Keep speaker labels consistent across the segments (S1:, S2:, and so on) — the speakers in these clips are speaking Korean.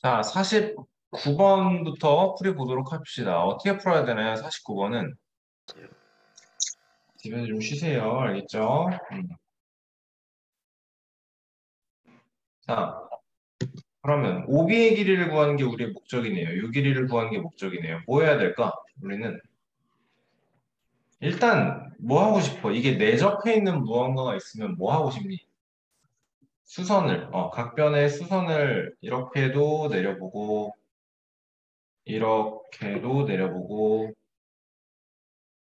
S1: 자, 49번부터 풀이보도록 합시다. 어떻게 풀어야 되나요? 49번은 집에서 좀 쉬세요. 알겠죠? 자, 그러면 오비의 길이를 구하는 게 우리의 목적이네요. 요 길이를 구하는 게 목적이네요. 뭐 해야 될까? 우리는 일단 뭐 하고 싶어? 이게 내접해 있는 무언가가 있으면 뭐 하고 싶니? 수선을, 각변의 수선을 이렇게도 내려보고, 이렇게도 내려보고,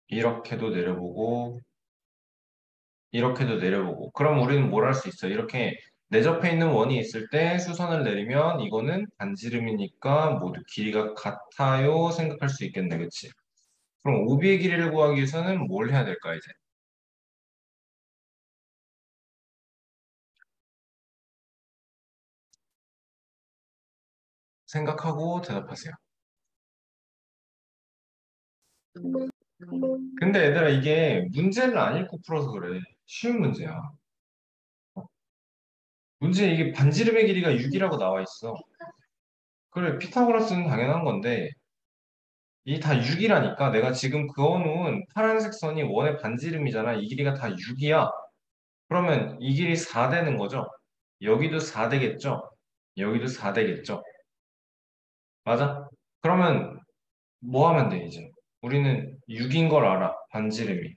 S1: 이렇게도 내려보고, 이렇게도 내려보고. 그럼 우리는 뭘 할 수 있어? 이렇게 내접해 있는 원이 있을 때 수선을 내리면 이거는 반지름이니까 모두 길이가 같아요 생각할 수 있겠네, 그치? 그럼 오비의 길이를 구하기 위해서는 뭘 해야 될까, 이제? 생각하고 대답하세요. 근데 얘들아, 이게 문제를 안 읽고 풀어서 그래. 쉬운 문제야. 문제 이게 반지름의 길이가 6이라고 나와 있어. 그래, 피타고라스는 당연한 건데, 이 다 6이라니까 내가 지금 그어놓은 파란색 선이 원의 반지름이잖아. 이 길이가 다 6이야. 그러면 이 길이 4 되는 거죠? 여기도 4 되겠죠? 여기도 4 되겠죠? 맞아? 그러면 뭐 하면 돼, 이제? 우리는 6인 걸 알아, 반지름이.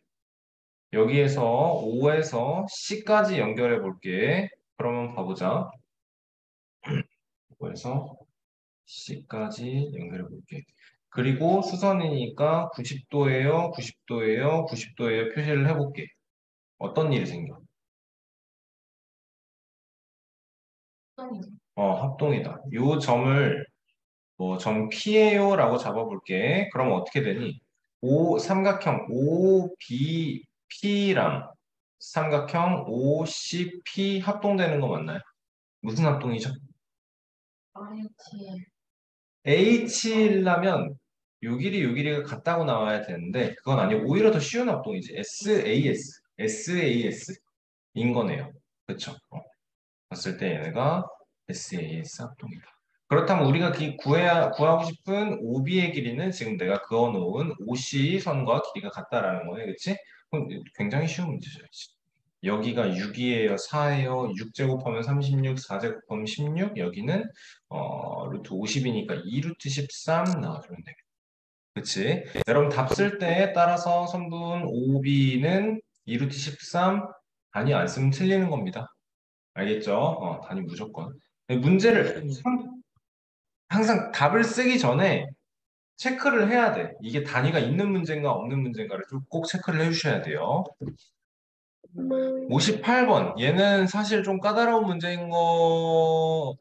S1: 여기에서 5에서 C까지 연결해 볼게. 그러면 봐보자. 5에서 C까지 연결해 볼게. 그리고 수선이니까 90도예요, 90도예요, 90도예요 표시를 해볼게. 어떤 일이 생겨? 합동이다. 요 점을 뭐 점 P예요라고 잡아볼게. 그럼 어떻게 되니? 삼각형 OBP랑 삼각형 OCP 합동되는 거 맞나요? 무슨 합동이죠? H라면 요 길이 요 길이가 같다고 나와야 되는데 그건 아니고 오히려 더 쉬운 합동이지. SAS인 거네요. 그쵸? 봤을 때 얘네가 SAS 합동이다. 그렇다면 우리가 구하고 싶은 OB의 길이는 지금 내가 그어놓은 OC 선과 길이가 같다라는 거네, 그치? 그럼 굉장히 쉬운 문제죠. 그치? 여기가 6이에요, 4예요, 6제곱하면 36, 4제곱하면 16, 여기는 루트 50이니까 2 루트 13 나와주면 되겠다. 그치? 여러분 답 쓸 때 따라서 선분 OB는 2 루트 13 아니 안 쓰면 틀리는 겁니다. 알겠죠? 단위 무조건. 문제를 항상 답을 쓰기 전에 체크를 해야 돼. 이게 단위가 있는 문제인가 없는 문제인가를 좀 꼭 체크를 해주셔야 돼요. 58번. 얘는 사실 좀 까다로운 문제인 거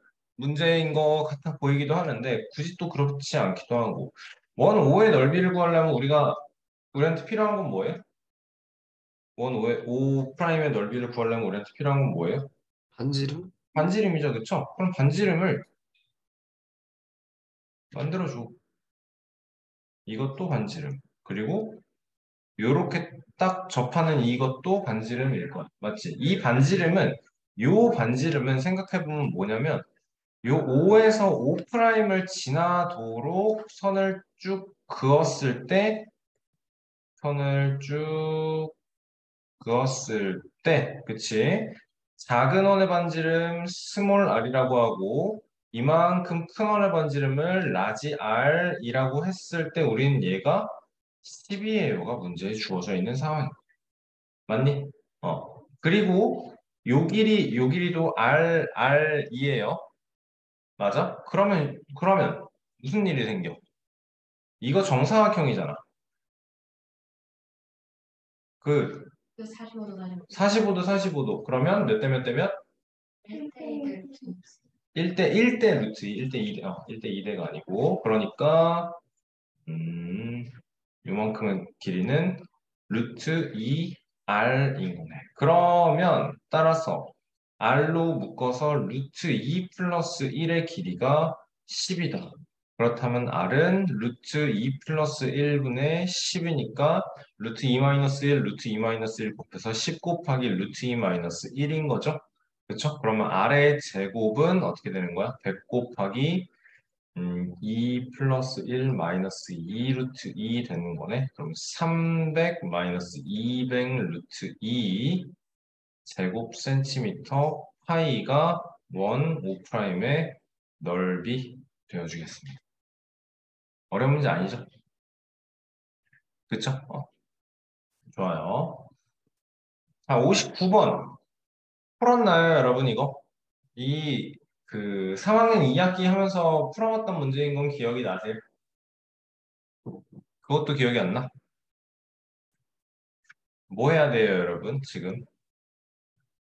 S1: 같아 보이기도 하는데, 굳이 또 그렇지 않기도 하고. 원 5의 넓이를 구하려면 우리한테 필요한 건 뭐예요? 원 5의 5 프라임의 넓이를 구하려면 우리한테 필요한 건 뭐예요?
S2: 반지름?
S1: 반지름이죠, 그쵸? 그럼 반지름을 만들어줘. 이것도 반지름. 그리고 요렇게 딱 접하는 이것도 반지름일 거야. 맞지? 요 반지름은 생각해보면 뭐냐면, 요 5에서 5 프라임을 지나도록 선을 쭉 그었을 때, 그치? 작은 원의 반지름 스몰 r이라고 하고, 이만큼 큰 원의 반지름을 라지 r이라고 했을 때, 우리는 얘가 12예요가 문제에 주어져 있는 상황이야. 맞니? 그리고 요 길이도 R이에요. 맞아? 그러면 무슨 일이 생겨? 이거 정사각형이잖아. 그 45도, 45도. 그러면 몇 대 몇 대 몇? 1대 루트 2, 1대 2대, 1대 2대가 아니고. 그러니까, 음, 요만큼의 길이는 루트 2R인 거네. 그러면 따라서 R로 묶어서 루트 2 플러스 1의 길이가 10이다. 그렇다면 R은 루트 2 플러스 1분의 10이니까 루트 2 마이너스 1, 루트 2 마이너스 1 곱해서 10 곱하기 루트 2 마이너스 1인 거죠. 그렇죠? 그러면 R의 제곱은 어떻게 되는 거야? 100 곱하기 2 플러스 1 마이너스 2 루트 2 되는 거네. 그럼 300 마이너스 200 루트 2 제곱 센티미터 파이가 1, 5'의 넓이 되어주겠습니다. 어려운 문제 아니죠? 그쵸? 좋아요. 자, 59번. 풀었나요, 여러분, 이거? 그 3학년 2학기 하면서 풀어왔던 문제인 건 기억이 나세요? 그것도 기억이 안 나? 뭐 해야 돼요, 여러분, 지금?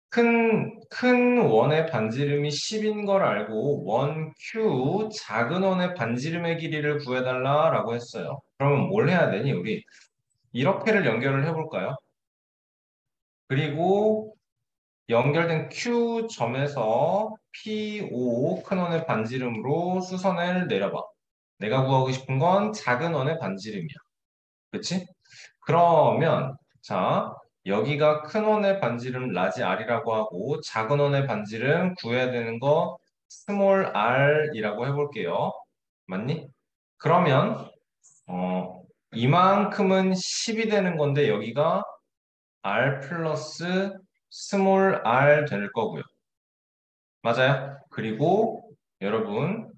S1: 큰 원의 반지름이 10인 걸 알고 원 Q 작은 원의 반지름의 길이를 구해달라라고 했어요. 그러면 뭘 해야 되니, 우리? 이렇게를 연결을 해볼까요? 그리고 연결된 Q점에서 P5 큰 원의 반지름으로 수선을 내려봐. 내가 구하고 싶은 건 작은 원의 반지름이야. 그치? 그러면 자, 여기가 큰 원의 반지름 라지 R이라고 하고 작은 원의 반지름 구해야 되는 거 스몰 r이라고 해볼게요. 맞니? 그러면 이만큼은 10이 되는 건데 여기가 r 플러스 스몰 r 될 거고요. 맞아요? 그리고 여러분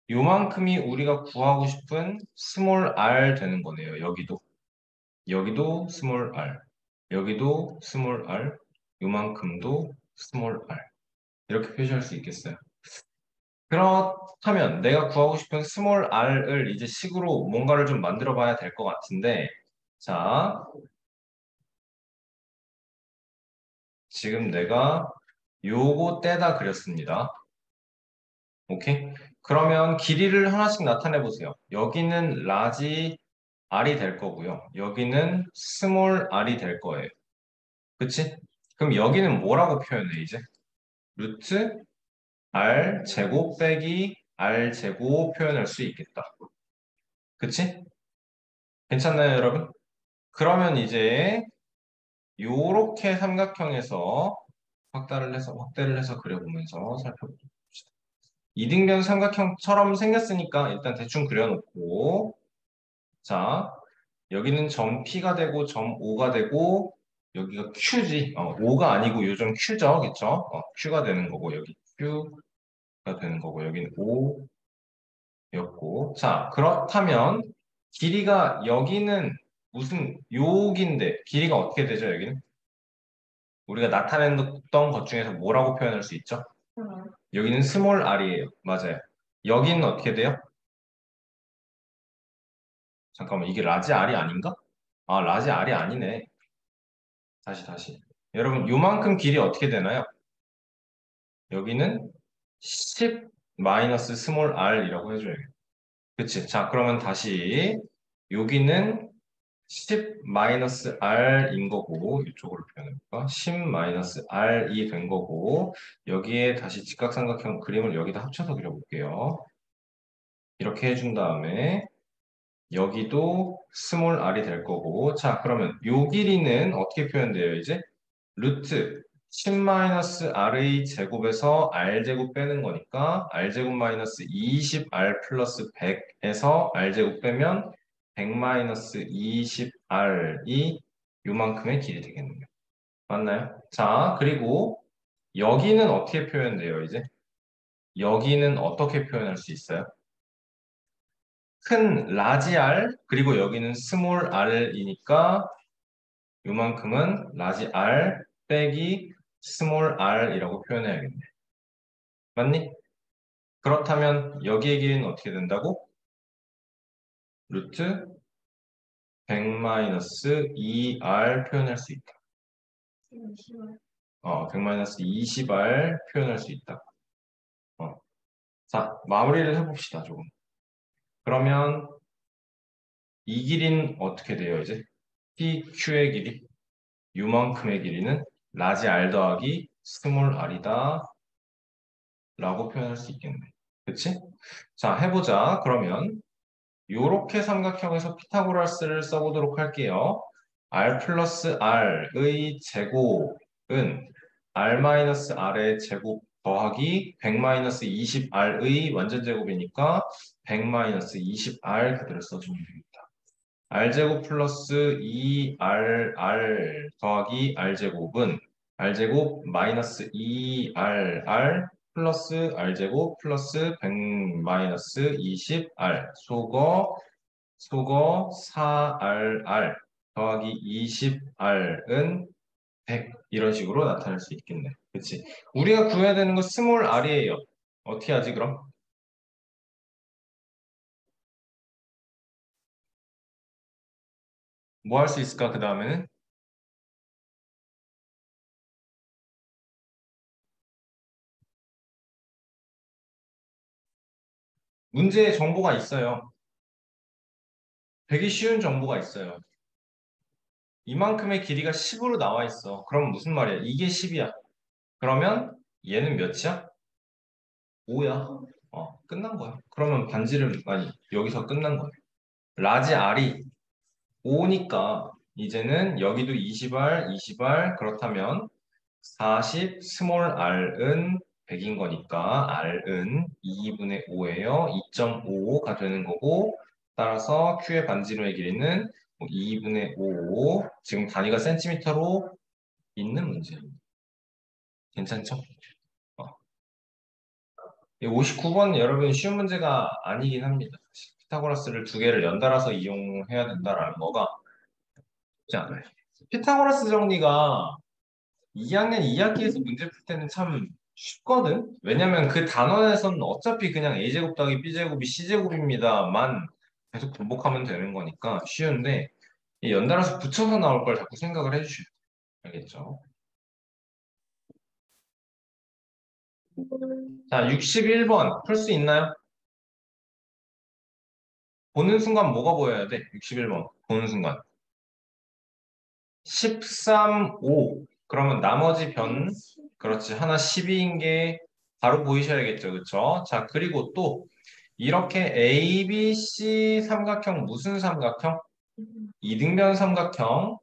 S1: 요만큼이 우리가 구하고 싶은 스몰 r 되는 거네요. 여기도 스몰 r, 여기도 스몰 r, 요만큼도 스몰 r. 이렇게 표시할 수 있겠어요. 그렇다면 내가 구하고 싶은 스몰 r을 이제 식으로 뭔가를 좀 만들어 봐야 될 것 같은데, 자, 지금 내가 요거 떼다 그렸습니다. 오케이? 그러면 길이를 하나씩 나타내 보세요. 여기는 라지 r이 될 거고요. 여기는 스몰 r이 될 거예요. 그치? 그럼 여기는 뭐라고 표현해, 이제? 루트 r 제곱 빼기 r 제곱 표현할 수 있겠다. 그치? 괜찮나요, 여러분? 그러면 이제 요렇게 삼각형에서 확대를 해서 그려보면서 살펴봅시다. 이등변 삼각형처럼 생겼으니까 일단 대충 그려놓고 자, 여기는 점 P가 되고 점 O가 되고 여기가 Q지. O가 아니고 요점 Q죠. 그쵸? Q가 되는 거고 여기 Q가 되는 거고 여기는 O였고 자, 그렇다면 길이가 여기는 무슨 여기인데 길이가 어떻게 되죠, 여기는? 우리가 나타냈던 것 중에서 뭐라고 표현할 수 있죠? 여기는 스몰 r이에요. 맞아요. 여기는 어떻게 돼요? 잠깐만, 이게 라지 r이 아닌가? 아, 라지 r이 아니네. 다시. 여러분, 요만큼 길이 어떻게 되나요? 여기는 10 마이너스 스몰 r이라고 해줘요. 그치? 자, 그러면 다시 여기는 10 마이너스 r인 거고 이쪽으로 표현해볼까? 10 마이너스 r이 된 거고 여기에 다시 직각삼각형 그림을 여기다 합쳐서 그려볼게요. 이렇게 해준 다음에 여기도 스몰 r이 될 거고 자 그러면 요 길이는 어떻게 표현돼요 이제? 루트 10-r의 제곱에서 r제곱 빼는 거니까 r제곱 마이너스 20r 플러스 100에서 r제곱 빼면 100-20r이 요만큼의 길이 되겠네요. 맞나요? 자, 그리고 여기는 어떻게 표현돼요, 이제? 여기는 어떻게 표현할 수 있어요? 큰 라지 R, 그리고 여기는 스몰 r이니까 요만큼은 라지 R 빼기 스몰 r이라고 표현해야겠네. 맞니? 그렇다면 여기의 길이는 어떻게 된다고? 루트 100-2r 표현할 수 있다. 100-20r 표현할 수 있다. 자, 마무리를 해봅시다, 조금. 그러면 이 길이는 어떻게 돼요, 이제? PQ의 길이, 요만큼의 길이는 라지 R 더하기 스몰 r이다 라고 표현할 수 있겠네. 그치? 자, 해보자. 그러면 요렇게 삼각형에서 피타고라스를 써보도록 할게요. r 플러스 r의 제곱은 r 마이너스 r의 제곱 더하기 100-20R의 완전제곱이니까 100-20R 그대로 써주면 됩니다. R제곱 플러스 2RR 더하기 R제곱은 R제곱 마이너스 2RR 플러스 R제곱 플러스 100-20R 속어 4RR 더하기 20R은 100 이런 식으로 나타낼 수 있겠네. 그치? 우리가 구해야 되는 건 스몰 r이에요. 어떻게 하지 그럼? 뭐 할 수 있을까 그 다음에는? 문제에 정보가 있어요. 되게 쉬운 정보가 있어요. 이만큼의 길이가 10으로 나와 있어. 그럼 무슨 말이야? 이게 10이야. 그러면 얘는 몇이야? 5야. 끝난 거야. 그러면 반지름, 아니, 여기서 끝난 거야. 라지 R이 5니까 이제는 여기도 20R, 20R 그렇다면 40 스몰 r은 100인 거니까 r은 2분의 5예요. 2.5가 되는 거고 따라서 q의 반지름의 길이는 2분의 5 지금 단위가 센티미터로 있는 문제입니다. 괜찮죠? 59번 여러분 쉬운 문제가 아니긴 합니다. 피타고라스를 두 개를 연달아서 이용해야 된다라는 거가 쉽지 않아요. 피타고라스 정리가 2학년 2학기에서 문제 풀 때는 참 쉽거든? 왜냐면 그 단원에서는 어차피 그냥 A제곱 더하기 B제곱이 C제곱입니다만 계속 반복하면 되는 거니까 쉬운데 이 연달아서 붙여서 나올 걸 자꾸 생각을 해주셔야 돼요. 알겠죠? 자, 61번 풀 수 있나요? 보는 순간 뭐가 보여야 돼? 61번 보는 순간 13, 5 그러면 나머지 변 그렇지 하나 12인 게 바로 보이셔야겠죠 그쵸? 자 그리고 또 이렇게 A, B, C 삼각형 무슨 삼각형? 이등변 삼각형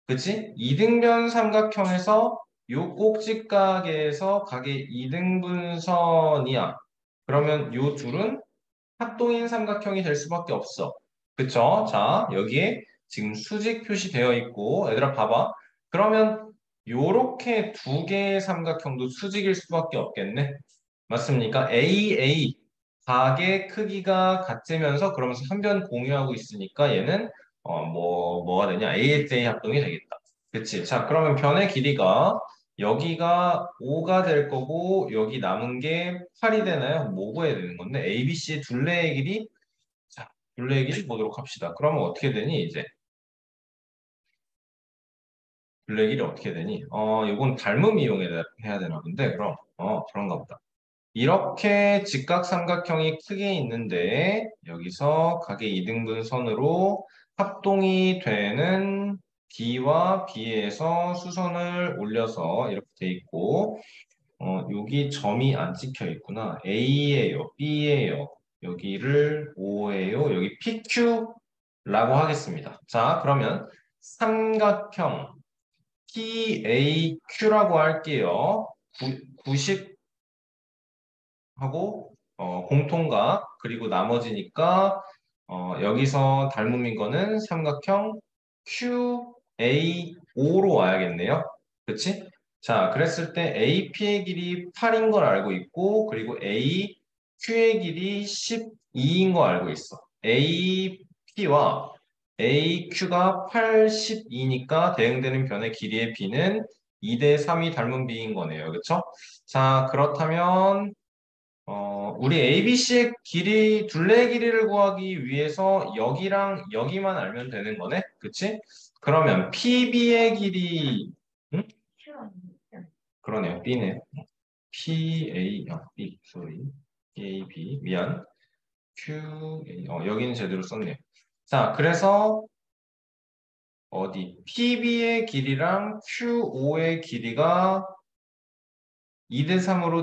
S1: 그치? 이등변 삼각형에서 요 꼭지각에서 각의 이등분선이야 그러면 요 둘은 합동인 삼각형이 될 수밖에 없어. 그쵸? 자, 여기에 지금 수직 표시되어 있고, 얘들아 봐봐. 그러면 요렇게 두 개의 삼각형도 수직일 수밖에 없겠네. 맞습니까? AA, 각의 크기가 같으면서 그러면서 한 변 공유하고 있으니까 얘는 뭐가 되냐? ASA 합동이 되겠다. 그치? 자, 그러면 변의 길이가 여기가 5가 될 거고 여기 남은 게 8이 되나요? 뭐 구해야 되는 건데 ABC의 둘레의 길이 자, 둘레의 길이 보도록 합시다. 그러면 어떻게 되니 이제 둘레의 길이 어떻게 되니? 이건 닮음 이용해야 되나 본데 그럼 그런가 보다. 이렇게 직각삼각형이 크게 있는데 여기서 각의 이등분선으로 합동이 되는 B와 B에서 수선을 올려서 이렇게 돼 있고 여기 점이 안 찍혀 있구나. A예요, B예요. 여기를 O예요. 여기 PQ라고 하겠습니다. 자, 그러면 삼각형 PAQ라고 할게요. 90 하고 공통각 그리고 나머지니까 여기서 닮음인 거는 삼각형 QAO로 와야겠네요. 그치? 자, 그랬을 때 AP의 길이 8인 걸 알고 있고 그리고 AQ의 길이 12인 거 알고 있어. AP와 AQ가 82니까 대응되는 변의 길이의 B는 2대 3이 닮은 B인 거네요. 그쵸? 자, 그렇다면 우리 ABC의 길이, 둘레의 길이를 구하기 위해서 여기랑 여기만 알면 되는 거네? 그치? 그러면 PB의 길이, 응? 그러네요. B네. PA, B, sorry. AB, 미안. QA, 여기는 제대로 썼네요. 자, 그래서 어디? PB의 길이랑 QO의 길이가 2대 3으로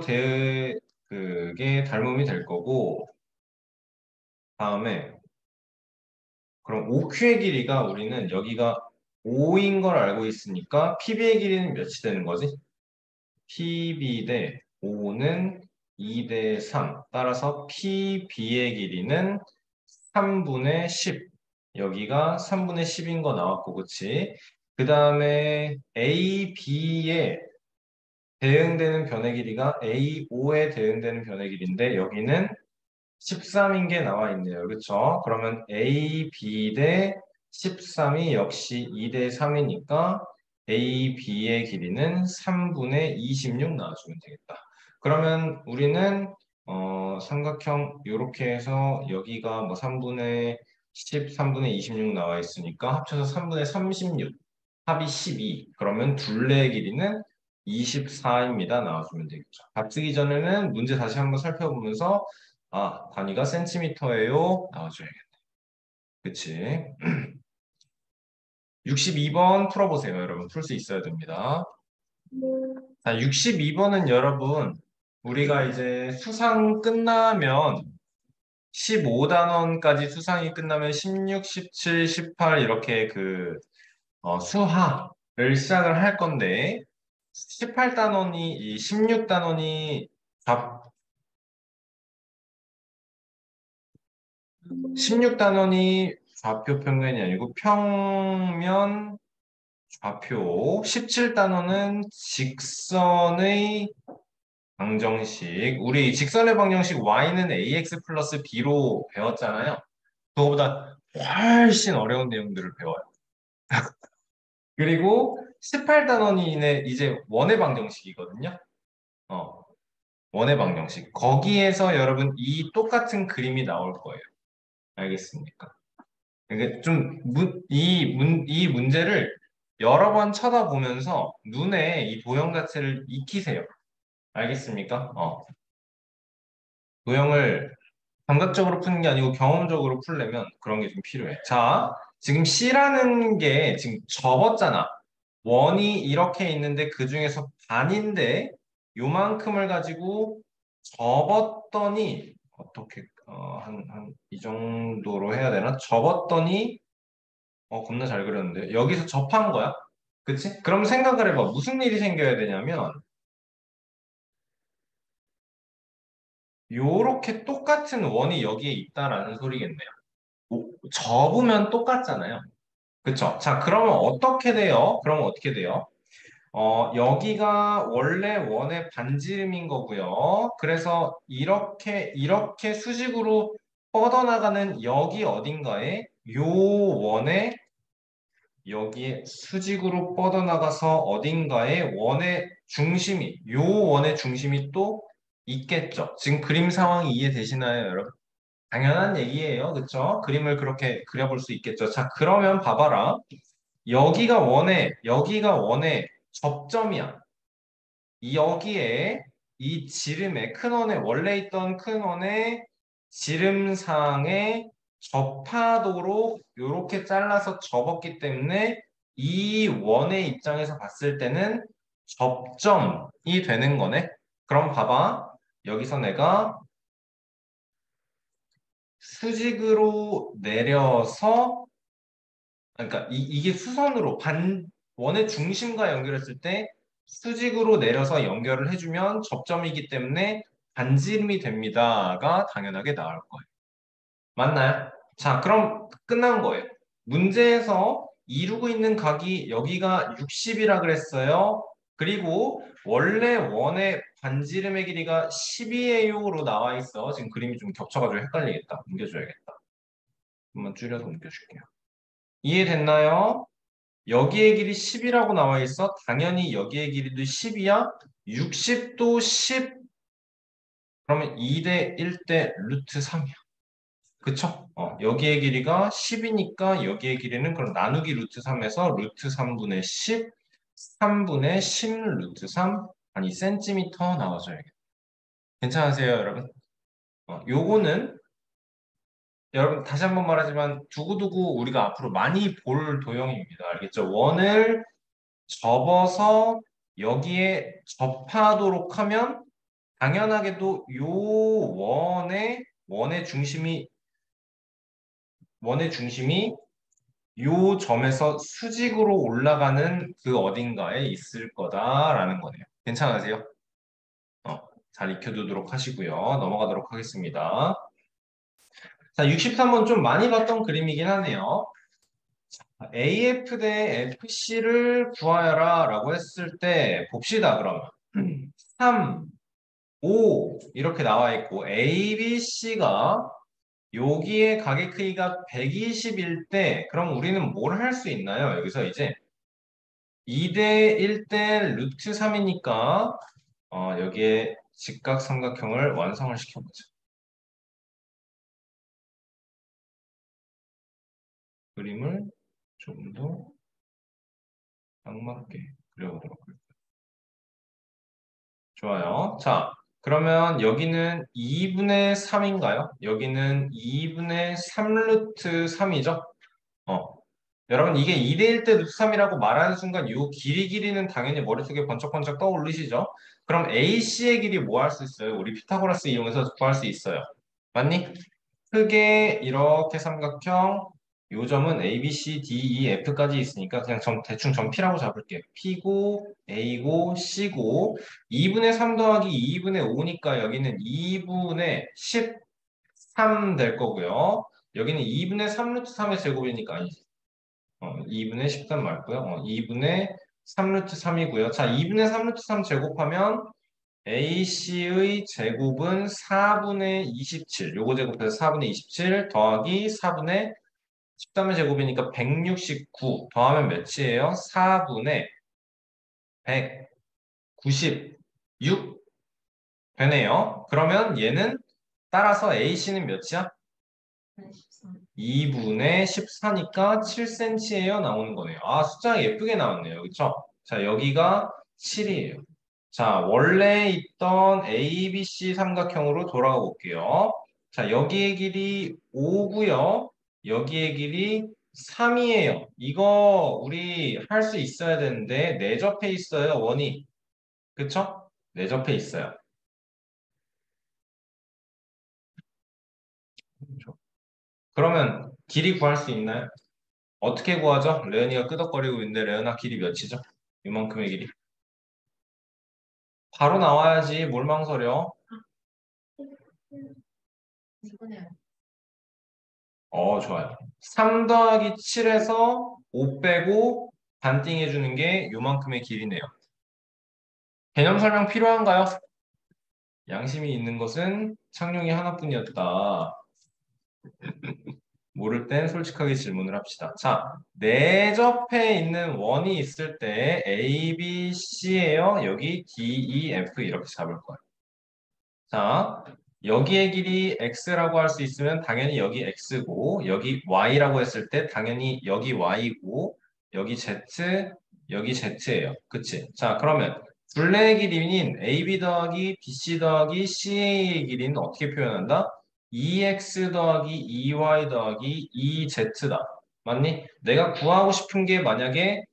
S1: 그게 닮음이 될 거고, 다음에 그럼 OQ의 길이가 우리는 여기가 5인 걸 알고 있으니까 PB의 길이는 몇이 되는 거지? PB 대 5는 2대 3. 따라서 PB의 길이는 3분의 10. 여기가 3분의 10인 거 나왔고, 그치? 그 다음에 AB의 대응되는 변의 길이가 A5에 대응되는 변의 길인데, 여기는 13인 게 나와 있네요. 그렇죠? 그러면 A, B 대 13이 역시 2 대 3이니까 A, B의 길이는 3분의 26 나와주면 되겠다. 그러면 우리는 삼각형 이렇게 해서 여기가 뭐 3분의 10, 3분의 26 나와 있으니까 합쳐서 3분의 36, 합이 12. 그러면 둘레의 길이는 24입니다. 나와주면 되겠죠. 답 쓰기 전에는 문제 다시 한번 살펴보면서 아, 단위가 센티미터예요. 나와줘야겠다. 그치? 62번 풀어보세요, 여러분. 풀 수 있어야 됩니다. 자, 62번은 여러분, 우리가 이제 수상 끝나면 15단원까지 수상이 끝나면 16, 17, 18 이렇게 수하를 시작을 할 건데 18단원이 이 16단원이 16단원이 좌표 평면이 아니고 평면 좌표 17단원은 직선의 방정식 우리 직선의 방정식 y는 ax 플러스 b로 배웠잖아요. 그거보다 훨씬 어려운 내용들을 배워요. 그리고 18단원이 이제 원의 방정식이거든요. 어, 원의 방정식. 거기에서 여러분 이 똑같은 그림이 나올 거예요. 알겠습니까? 그러니까 이 문제를 여러 번 쳐다보면서 눈에 이 도형 자체를 익히세요. 알겠습니까? 도형을 감각적으로 푸는 게 아니고 경험적으로 풀려면 그런 게 좀 필요해. 자, 지금 C라는 게 지금 접었잖아. 원이 이렇게 있는데 그 중에서 반인데 요만큼을 가지고 접었더니 어떻게 한 이 정도로 해야 되나? 접었더니 겁나 잘 그렸는데 여기서 접한 거야? 그치? 그럼 생각을 해봐. 무슨 일이 생겨야 되냐면 요렇게 똑같은 원이 여기에 있다라는 소리겠네요. 접으면 똑같잖아요. 그쵸? 자, 그러면 어떻게 돼요? 그러면 어떻게 돼요? 여기가 원래 원의 반지름인 거고요. 그래서 이렇게 수직으로 뻗어나가는 여기 어딘가에 요 원의 여기에 수직으로 뻗어나가서 어딘가에 요 원의 중심이 또 있겠죠. 지금 그림 상황이 이해되시나요, 여러분? 당연한 얘기예요. 그쵸? 그림을 그렇게 그려볼 수 있겠죠. 자, 그러면 봐봐라. 여기가 원의 접점이야. 여기에 이 지름의 큰 원에 원래 있던 큰 원의 지름상의 접하도록 이렇게 잘라서 접었기 때문에 이 원의 입장에서 봤을 때는 접점이 되는 거네. 그럼 봐봐. 여기서 내가 수직으로 내려서 그러니까 이게 수선으로 원의 중심과 연결했을 때 수직으로 내려서 연결을 해주면 접점이기 때문에 반지름이 됩니다가 당연하게 나올 거예요. 맞나요? 자, 그럼 끝난 거예요. 문제에서 이루고 있는 각이 여기가 60이라 그랬어요. 그리고 원래 원의 반지름의 길이가 10이에요로 나와 있어. 지금 그림이 좀 겹쳐가지고 헷갈리겠다. 옮겨줘야겠다. 한번 줄여서 옮겨줄게요. 이해됐나요? 여기의 길이 10이라고 나와 있어. 당연히 여기의 길이도 10이야. 60도 10. 그러면 2대 1대 루트 3이야. 그쵸? 여기의 길이가 10이니까 여기의 길이는 그럼 나누기 루트 3에서 루트 3분의 10, 3분의 10 루트 3, 아니 센티미터 나와줘야겠다. 괜찮으세요, 여러분? 요거는 여러분 다시 한번 말하지만 두고두고 우리가 앞으로 많이 볼 도형입니다. 알겠죠? 원을 접어서 여기에 접하도록 하면 당연하게도 요 원의 중심이 요 점에서 수직으로 올라가는 그 어딘가에 있을 거다라는 거네요. 괜찮으세요? 잘 익혀두도록 하시고요. 넘어가도록 하겠습니다. 자, 63번 좀 많이 봤던 그림이긴 하네요. AF 대 FC를 구하여라 라고 했을 때 봅시다 그러면 3, 5 이렇게 나와 있고 ABC가 여기에 가계 크기가 120일 때 그럼 우리는 뭘 할 수 있나요? 여기서 이제 2대 1대 루트 3이니까 여기에 직각삼각형을 완성을 시켜보죠. 그림을 조금 더 딱 맞게 그려보도록 할게요. 좋아요. 자, 그러면 여기는 2분의 3인가요? 여기는 2분의 3 루트 3이죠? 어. 여러분 이게 2대 1 대 루트 3이라고 말하는 순간 이 길이는 당연히 머릿속에 번쩍번쩍 떠오르시죠? 그럼 AC의 길이 뭐 할 수 있어요? 우리 피타고라스 이용해서 구할 수 있어요. 맞니? 크게 이렇게 삼각형 요점은 A, B, C, D, E, F까지 있으니까 그냥 대충 점 P라고 잡을게요. P고 A고 C고 2분의 3 더하기 2분의 5니까 여기는 2분의 13 될 거고요. 여기는 2분의 3 루트 3의 제곱이니까 아니지. 2분의 13 맞고요. 2분의 3 루트 3이고요. 자, 2분의 3 루트 3 제곱하면 AC의 제곱은 4분의 27. 요거 제곱해서 4분의 27 더하기 4분의 13의 제곱이니까 169 더하면 몇이에요? 4분의 196 되네요. 그러면 얘는 따라서 AC는 몇이야? 2분의 14니까 7cm예요. 나오는 거네요. 아, 숫자가 예쁘게 나왔네요. 그렇죠? 자, 여기가 7이에요. 자, 원래 있던 ABC 삼각형으로 돌아가 볼게요. 자, 여기의 길이 5고요. 여기의 길이 3이에요. 이거 우리 할 수 있어야 되는데 내접해 있어요. 원이. 그쵸? 내접해 있어요. 그러면 길이 구할 수 있나요? 어떻게 구하죠? 레은이가 끄덕거리고 있는데 레은아 길이 몇이죠? 이만큼의 길이. 바로 나와야지 뭘 망설여? 좋아요. 3 더하기 7에서 5 빼고 반띵해 주는 게 요만큼의 길이네요. 개념 설명 필요한가요? 양심이 있는 것은 창룡이 하나뿐이었다. 모를 땐 솔직하게 질문을 합시다. 자, 내접해 있는 원이 있을 때 A, B, C예요. 여기 D, E, F 이렇게 잡을 거예요. 자, 여기의 길이 x라고 할 수 있으면 당연히 여기 x고 여기 y라고 했을 때 당연히 여기 y고 여기 z, 여기 z예요. 그치? 자, 그러면 둘레의 길이인 ab 더하기 bc 더하기 ca의 길이는 어떻게 표현한다? 2x 더하기 2y 더하기 2z다. 맞니? 내가 구하고 싶은 게 만약에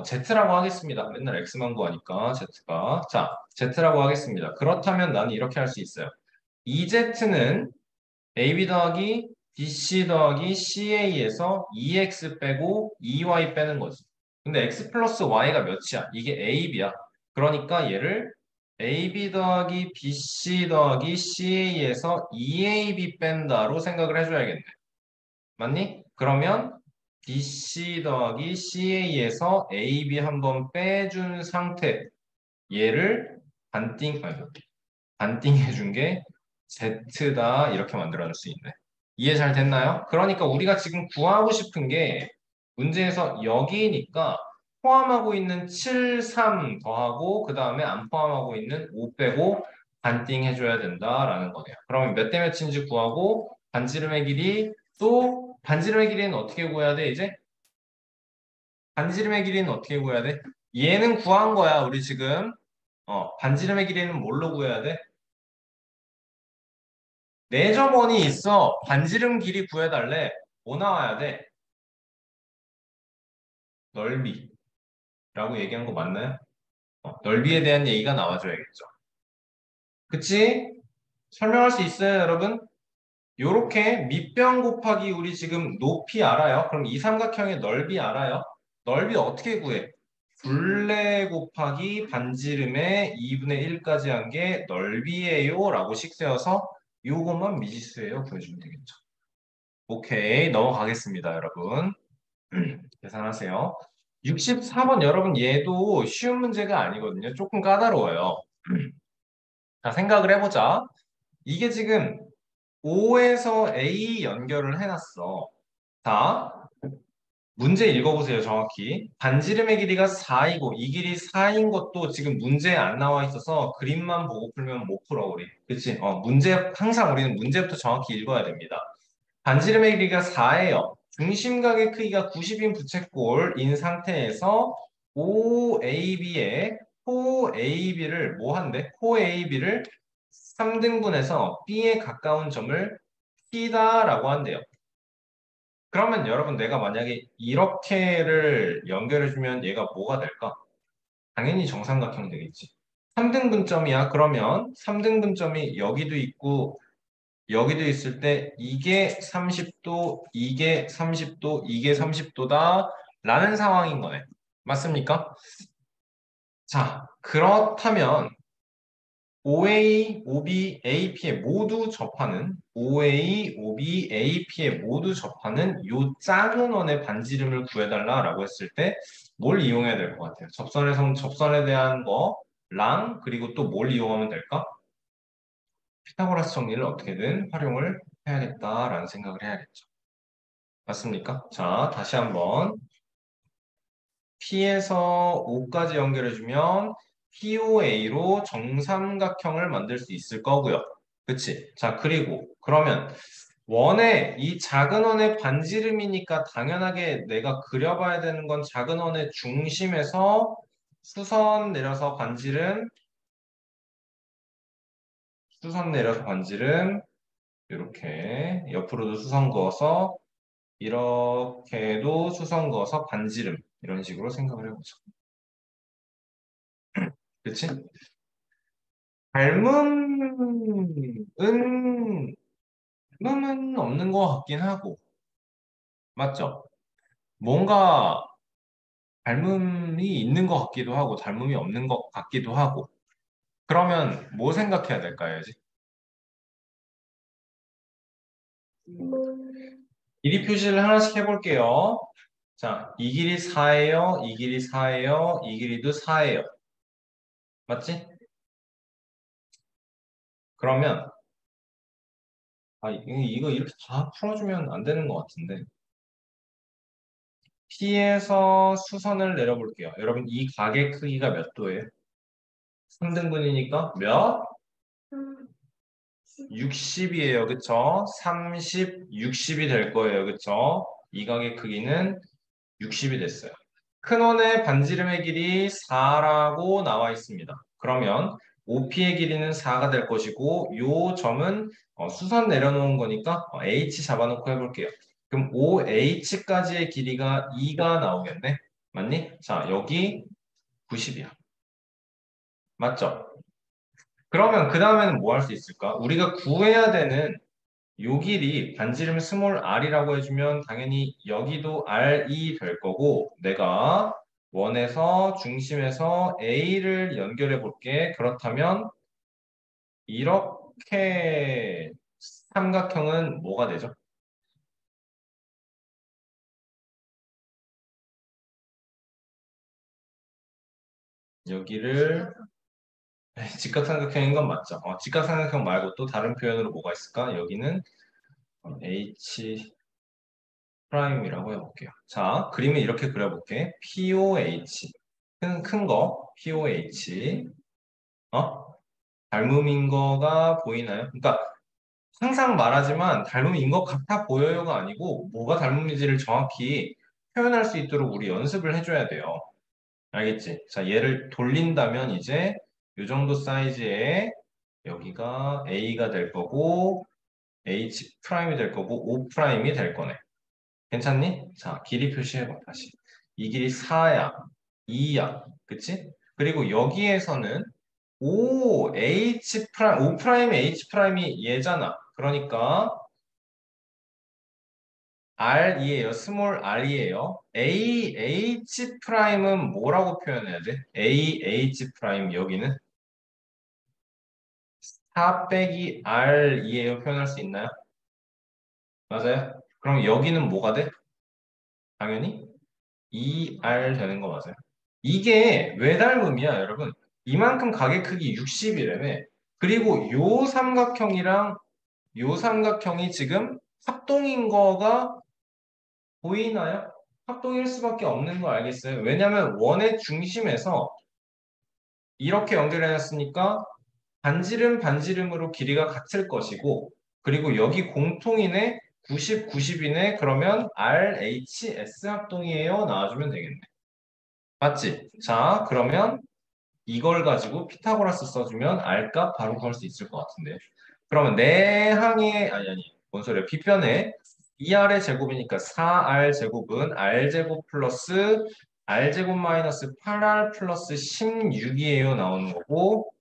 S1: Z라고 하겠습니다. 맨날 X만 구하니까 Z가. 자, Z라고 하겠습니다. 그렇다면 나는 이렇게 할 수 있어요. EZ는 AB 더하기 BC 더하기 CA에서 2X 빼고 2Y 빼는 거지. 근데 X 플러스 Y가 몇이야? 이게 AB야. 그러니까 얘를 AB 더하기 BC 더하기 CA에서 2AB 뺀다로 생각을 해줘야겠네. 맞니? 그러면 BC 더하기 CA에서 AB 한번 빼준 상태 얘를 반띵 해준 게 Z다 이렇게 만들어낼 수 있네. 이해 잘 됐나요? 그러니까 우리가 지금 구하고 싶은 게 문제에서 여기니까 포함하고 있는 7, 3 더하고 그 다음에 안 포함하고 있는 5 빼고 반띵 해줘야 된다라는 거네요. 그러면 몇 대 몇인지 구하고 반지름의 길이 또 반지름의 길이는 어떻게 구해야 돼 이제? 반지름의 길이는 어떻게 구해야 돼? 얘는 구한 거야 우리 지금. 반지름의 길이는 뭘로 구해야 돼? 내점원이 있어. 반지름 길이 구해달래. 뭐 나와야 돼? 넓이라고 얘기한 거 맞나요? 넓이에 대한 얘기가 나와줘야겠죠. 그치? 설명할 수 있어요, 여러분? 요렇게 밑변 곱하기 우리 지금 높이 알아요? 그럼 이 삼각형의 넓이 알아요? 넓이 어떻게 구해? 둘레 곱하기 반지름의 2분의 1까지 한 게 넓이에요 라고 식세어서 요것만 미지수예요 구해주면 되겠죠. 오케이 넘어가겠습니다 여러분. 계산하세요. 64번 여러분 얘도 쉬운 문제가 아니거든요. 조금 까다로워요. 자 생각을 해보자. 이게 지금 O에서 A 연결을 해놨어. 자 문제 읽어보세요, 정확히. 반지름의 길이가 4이고 이 길이 4인 것도 지금 문제에 안 나와 있어서 그림만 보고 풀면 못 풀어, 우리. 그치? 문제, 항상 우리는 문제부터 정확히 읽어야 됩니다. 반지름의 길이가 4예요. 중심각의 크기가 90인 부채꼴인 상태에서 OAB에 코AB를 뭐 한대? 코AB를 3등분해서 B에 가까운 점을 P다라고 한대요. 그러면 여러분 내가 만약에 이렇게를 연결해주면 얘가 뭐가 될까? 당연히 정삼각형 되겠지. 3등분점이야. 그러면 3등분점이 여기도 있고 여기도 있을 때 이게 30도, 이게 30도, 이게 30도다 라는 상황인 거네. 맞습니까? 자, 그렇다면 OA, OB, AP에 모두 접하는 OA, OB, AP에 모두 접하는 요 작은 원의 반지름을 구해달라라고 했을 때 뭘 이용해야 될 것 같아요? 접선에 대한 거랑 그리고 또 뭘 이용하면 될까? 피타고라스 정리를 어떻게든 활용을 해야겠다라는 생각을 해야겠죠. 맞습니까? 자, 다시 한번 P에서 O까지 연결해주면 POA로 정삼각형을 만들 수 있을 거고요. 그치? 자, 그리고 그러면 이 작은 원의 반지름이니까 당연하게 내가 그려봐야 되는 건 작은 원의 중심에서 수선 내려서 반지름, 수선 내려서 반지름, 이렇게 옆으로도 수선 그어서 이렇게도 수선 그어서 반지름 이런 식으로 생각을 해보죠. 그치? 닮음은 없는 것 같긴 하고 맞죠? 뭔가 닮음이 있는 것 같기도 하고 닮음이 없는 것 같기도 하고 그러면 뭐 생각해야 될까요, 이제? 길이 표시를 하나씩 해볼게요. 자, 이 길이 4예요. 이 길이 4예요. 이 길이도 4예요. 맞지? 그러면 이거 이렇게 다 풀어주면 안 되는 것 같은데 P에서 수선을 내려볼게요. 여러분 이 각의 크기가 몇 도예요? 3등분이니까 몇? 60이에요. 그쵸? 30, 60이 될 거예요. 그쵸? 이 각의 크기는 60이 됐어요. 큰 원의 반지름의 길이 4라고 나와 있습니다. 그러면 OP의 길이는 4가 될 것이고 요 점은 수선 내려놓은 거니까 H 잡아놓고 해볼게요. 그럼 OH까지의 길이가 2가 나오겠네. 맞니? 자, 여기 90이야. 맞죠? 그러면 그 다음에는 뭐 할 수 있을까? 우리가 구해야 되는 요 길이 반지름 스몰 r이라고 해주면 당연히 여기도 r이 될 거고 내가 원에서 중심에서 A를 연결해 볼게. 그렇다면 이렇게 삼각형은 뭐가 되죠? 여기를 직각삼각형인 건 맞죠? 직각삼각형 말고 또 다른 표현으로 뭐가 있을까? 여기는 H 프라임이라고 해볼게요. 자, 그림을 이렇게 그려볼게. POH 큰 거 POH 닮음인 거가 보이나요? 그러니까 항상 말하지만 닮음인 것 같아 보여요가 아니고 뭐가 닮음인지를 정확히 표현할 수 있도록 우리 연습을 해줘야 돼요. 알겠지? 자, 얘를 돌린다면 이제 이 정도 사이즈의 여기가 A가 될 거고 H 프라임이 될 거고 O 프라임이 될 거네. 괜찮니? 자, 길이 표시해봐, 다시. 이 길이 4야, 2야, 그치? 그리고 여기에서는 O 프라임 H 프라임이 얘잖아. 그러니까 R이에요. 스몰 R이에요. AH 프라임은 뭐라고 표현해야 돼? AH 프라임 여기는 4 빼기 R이에요. 표현할 수 있나요? 맞아요? 그럼 여기는 뭐가 돼? 당연히 2R 되는 거 맞아요? 이게 왜 닮음이야, 여러분? 이만큼 가게 크기 60이라며. 그리고 요 삼각형이 지금 합동인 거가 보이나요? 합동일 수밖에 없는 거 알겠어요? 왜냐면 원의 중심에서 이렇게 연결해놨으니까 반지름 반지름으로 길이가 같을 것이고 그리고 여기 공통인의 90, 90이네 그러면 RHS 합동이에요 나와주면 되겠네. 맞지? 자 그러면 이걸 가지고 피타고라스 써주면 R값 바로 구할 수 있을 것 같은데. 그러면 내항의 아니 뭔 소리야? 빗변에 2R의 제곱이니까 4R 제곱은 R 제곱 플러스 R 제곱 마이너스 8R 플러스 16이에요 나오는 거고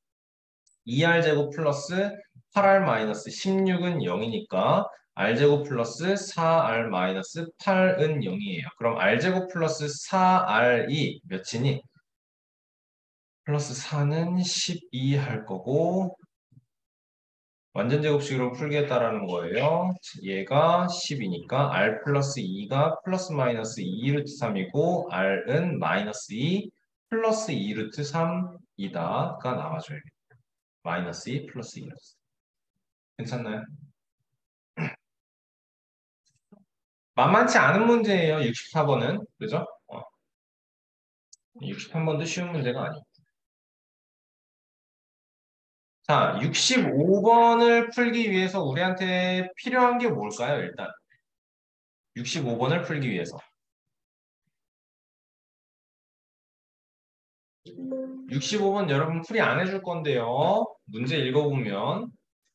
S1: 2R 제곱 플러스 8R 마이너스 16은 0이니까 R 제곱 플러스 4R 마이너스 8은 0이에요. 그럼 R 제곱 플러스 4R이 몇이니? 플러스 4는 12 할 거고 완전 제곱식으로 풀겠다라는 거예요. 얘가 10이니까 R 플러스 2가 플러스 마이너스 2 루트 3이고 R은 마이너스 2 플러스 2 루트 3이다가 나와줘야겠다. 마이너스 2 플러스 2 루트 3. 괜찮나요? 만만치 않은 문제예요. 64번은. 그죠? 63번도 쉬운 문제가 아니에요. 자, 65번을 풀기 위해서 우리한테 필요한 게 뭘까요? 일단 65번을 풀기 위해서 65번 여러분 풀이 안 해줄 건데요. 문제 읽어보면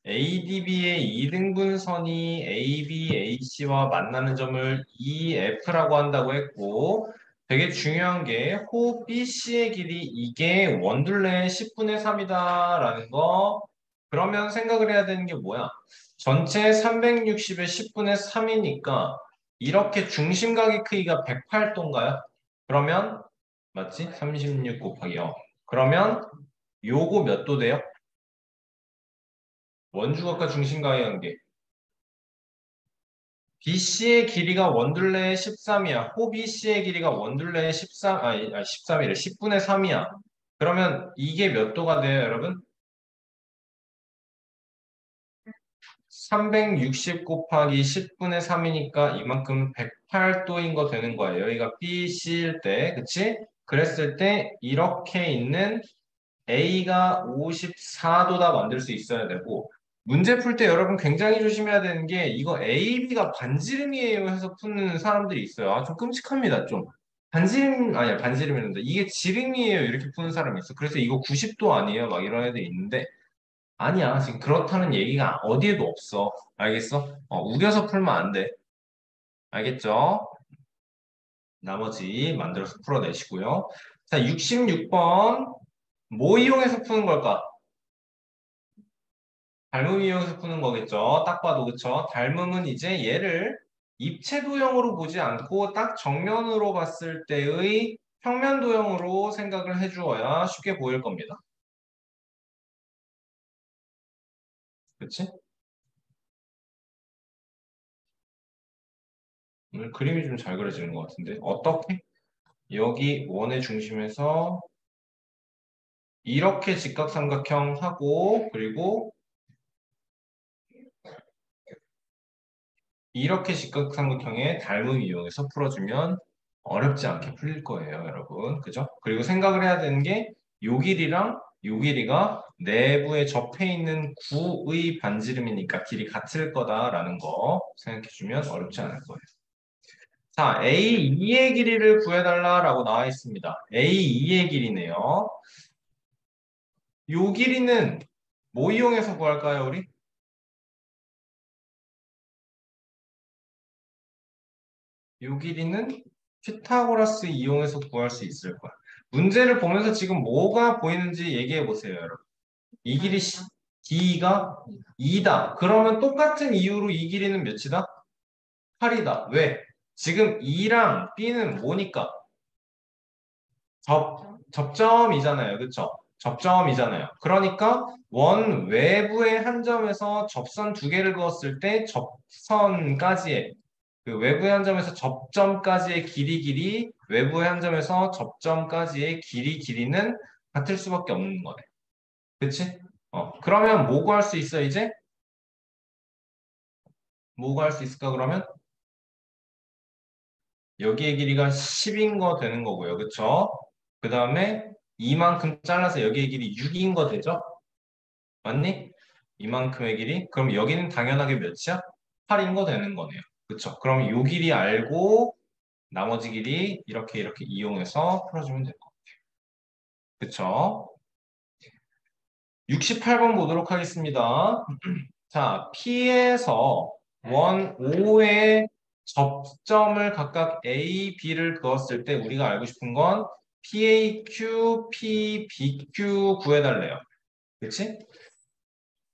S1: ADB의 이등분선이 AB, AC와 만나는 점을 EF라고 한다고 했고 되게 중요한 게 호 BC의 길이 이게 원둘레의 10분의 3이다라는 거 그러면 생각을 해야 되는 게 뭐야? 전체 360의 10분의 3이니까 이렇게 중심각의 크기가 108도인가요? 그러면 맞지? 36 곱하기 0. 그러면 요거 몇 도 돼요? 원주각과 중심각의 관계. BC의 길이가 원둘레의 13이야. 호 BC의 길이가 원둘레의 13, 13이래. 10분의 3이야. 그러면 이게 몇 도가 돼요, 여러분? 360 곱하기 10분의 3이니까 이만큼 108도인 거 되는 거예요. 여기가 BC일 때, 그치? 그랬을 때 이렇게 있는 A가 54도다 만들 수 있어야 되고 문제 풀 때 여러분 굉장히 조심해야 되는 게 이거 A, B가 반지름이에요 해서 푸는 사람들이 있어요. 아, 좀 끔찍합니다. 좀. 반지름 아니야 반지름이란다. 이게 지름이에요 이렇게 푸는 사람이 있어. 그래서 이거 90도 아니에요 막 이런 애들이 있는데 아니야 지금 그렇다는 얘기가 어디에도 없어. 알겠어? 우겨서 풀면 안 돼. 알겠죠? 나머지 만들어서 풀어내시고요. 자, 66번 뭐 이용해서 푸는 걸까? 닮음 이용해서 푸는 거겠죠. 딱 봐도 그쵸. 닮음은 이제 얘를 입체 도형으로 보지 않고 딱 정면으로 봤을 때의 평면 도형으로 생각을 해주어야 쉽게 보일 겁니다. 그치? 오늘 그림이 좀 잘 그려지는 것 같은데. 어떻게? 여기 원의 중심에서 이렇게 직각삼각형 하고 그리고 이렇게 직각삼각형의 닮음 이용해서 풀어주면 어렵지 않게 풀릴 거예요, 여러분. 그죠? 그리고 생각을 해야 되는 게 요 길이랑 요 길이가 내부에 접해 있는 구의 반지름이니까 길이 같을 거다라는 거 생각해주면 어렵지 않을 거예요. 자, A2의 길이를 구해달라라고 나와 있습니다. A2의 길이네요. 요 길이는 뭐 이용해서 구할까요, 우리? 요 길이는 피타고라스 이용해서 구할 수 있을 거야. 문제를 보면서 지금 뭐가 보이는지 얘기해 보세요, 여러분. 이 길이 D가 2다. 그러면 똑같은 이유로 이 길이는 몇이다? 8이다. 왜? 지금 E랑 B는 뭐니까? 접점이잖아요. 그쵸? 접점이잖아요. 그러니까 원 외부의 한 점에서 접선 두 개를 그었을 때 접선까지의 그 외부의 한 점에서 접점까지의 길이 외부의 한 점에서 접점까지의 길이는 같을 수밖에 없는 거네. 그치? 그러면 뭐 구할 수 있어 이제? 뭐 구할 수 있을까 그러면? 여기의 길이가 10인 거 되는 거고요. 그쵸? 그 다음에 이만큼 잘라서 여기의 길이 6인 거 되죠? 맞니? 이만큼의 길이? 그럼 여기는 당연하게 몇이야? 8인 거 되는 거네요. 그쵸? 그럼 요 길이 알고 나머지 길이 이렇게 이용해서 풀어주면 될 거. 그쵸? 68번 보도록 하겠습니다. 자, P에서 원 O의 접점을 각각 A, B를 그었을 때 우리가 알고 싶은 건 PAQ, PBQ 구해달래요. 그치?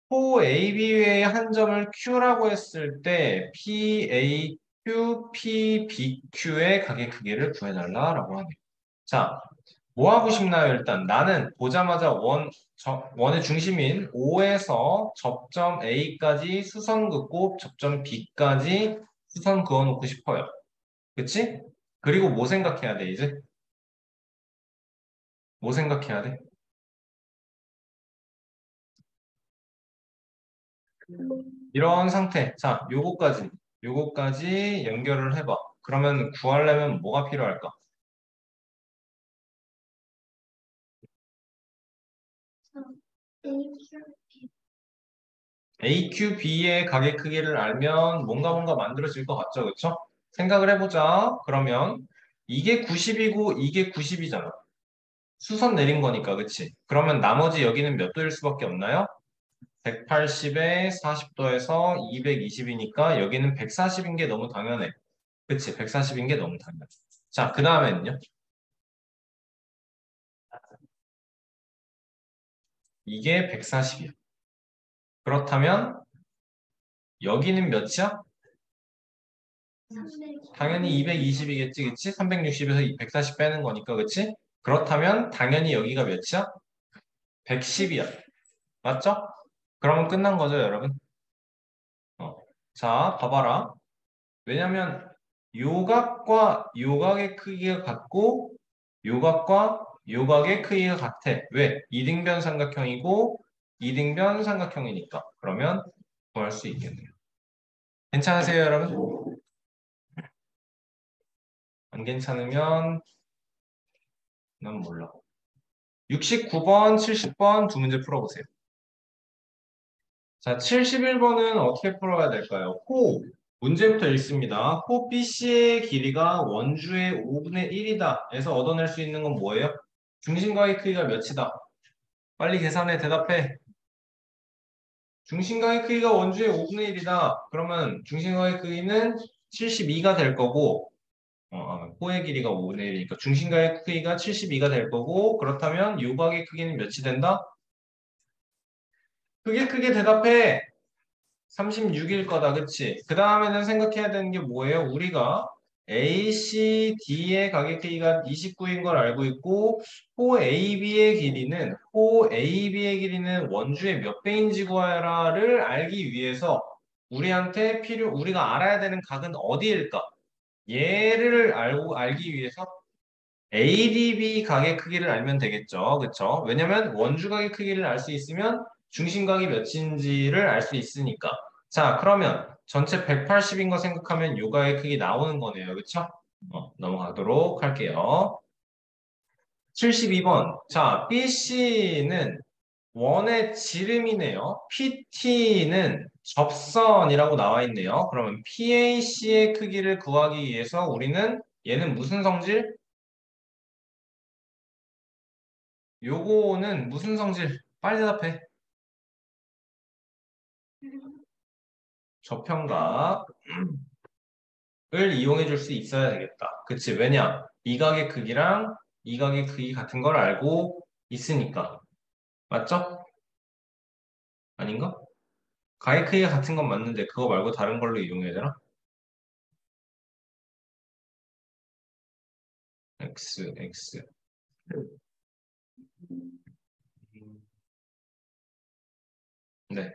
S1: 호 AB의 한 점을 Q라고 했을 때 PAQ, PBQ의 가게 크기를 구해달라라고 하네요. 자, 뭐 하고 싶나요? 일단 나는 보자마자 원의 중심인 O에서 접점 A까지 수선 긋고 접점 B까지 수선 그어 놓고 싶어요. 그치? 그리고 뭐 생각해야 돼, 이제? 뭐 생각해야 돼? 이런 상태. 자, 요거까지 연결을 해봐. 그러면 구하려면 뭐가 필요할까? AQB의 가게 크기를 알면 뭔가 만들어질 것 같죠? 그쵸? 생각을 해보자. 그러면 이게 90이고 이게 90이잖아. 수선 내린 거니까, 그치? 그러면 나머지 여기는 몇 도일 수밖에 없나요? 180에 40도에서 220이니까 여기는 140인 게 너무 당연해. 그치? 140인 게 너무 당연해. 자, 그 다음에는요? 이게 140이야. 그렇다면 여기는 몇이야? 당연히 220이겠지, 그치? 360에서 140 빼는 거니까, 그치? 그렇다면 당연히 여기가 몇이야? 110이야. 맞죠? 그러면 끝난 거죠, 여러분? 어. 자, 봐봐라. 왜냐면 요각과 요각의 크기가 같고 요각과 요각의 크기가 같아. 왜? 이등변 삼각형이고 이등변 삼각형이니까. 그러면 구할 수 있겠네요. 괜찮으세요, 여러분? 안 괜찮으면 난 몰라. 69번, 70번 두 문제 풀어보세요. 자, 71번은 어떻게 풀어야 될까요? 문제부터 읽습니다. 호 BC의 길이가 원주의 5분의 1이다. 에서 얻어낼 수 있는 건 뭐예요? 중심각의 크기가 몇이다? 빨리 계산해, 대답해. 중심각의 크기가 원주의 5분의 1이다. 그러면 중심각의 크기는 72가 될 거고, 호의 길이가 5분의 1이니까 중심각의 크기가 72가 될 거고, 그렇다면 요각의 크기는 몇이 된다? 크게 대답해. 36일 거다, 그치? 그 다음에는 생각해야 되는 게 뭐예요? 우리가 ACD의 가격 크기가 29인 걸 알고 있고, 호 AB의 길이는 원주의 몇 배인지 구하라를 알기 위해서 우리가 알아야 되는 각은 어디일까? 얘를 알기 위해서 ADB 가게 크기를 알면 되겠죠. 그쵸? 왜냐면 원주 가게 크기를 알 수 있으면 중심각이 몇인지를 알 수 있으니까. 자, 그러면 전체 180인 거 생각하면 요가의 크기 나오는 거네요. 그쵸? 넘어가도록 할게요. 72번. 자, BC는 원의 지름이네요. PT는 접선이라고 나와 있네요. 그러면 PAC의 크기를 구하기 위해서 우리는 얘는 무슨 성질? 요거는 무슨 성질? 빨리 대답해. 저평갑을 이용해 줄 수 있어야 되겠다. 그치? 왜냐? 이 각의 크기랑 이 각의 크기 같은 걸 알고 있으니까. 맞죠? 아닌가? 각의 크기가 같은 건 맞는데 그거 말고 다른 걸로 이용해야 되나? x. 네.